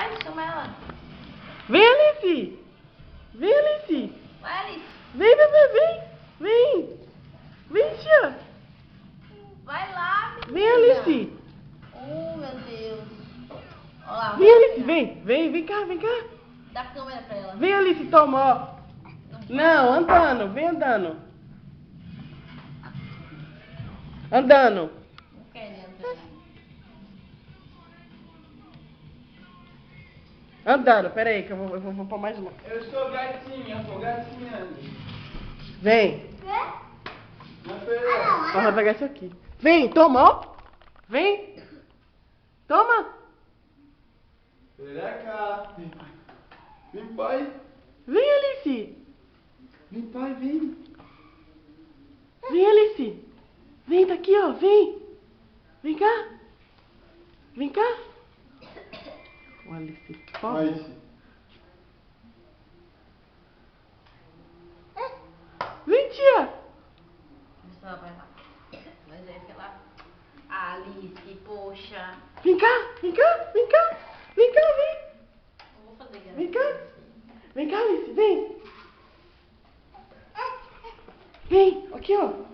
Vai, chama ela. Vem, Alice! Vem, Alice! Vai, Alice. Vem, bebê, vem! Vem! Vem, tia! Vai lá, menina. Vem, Alice! Oh, meu Deus. Olha lá. Vem, Alice, vem! Vem cá, vem cá! Dá a câmera pra ela. Vem, Alice, toma, ó! Não, andando, vem andando! Andando! Não quer nem andar. Andando, peraí, que eu vou pôr mais uma. Eu sou gatinha. Vem! Não foi eu. Ó, vai pegar isso aqui. Vem, toma, ó! Vem! Toma! Vem cá. Vem, pai. Vem, Alice! Vem, pai, vem. Vem, Alice! Vem, tá aqui, ó, vem! Vem cá! Vem cá! Ó, Alice, ó. Mas, Vem, tia! Vê se ela vai lá. Mas é que lá. Alice, poxa. Vem cá, vem cá, vem cá! Vem cá, vem! Não vou fazer graça. Vem cá! Vem cá, Alice, vem! Vem, aqui, ó!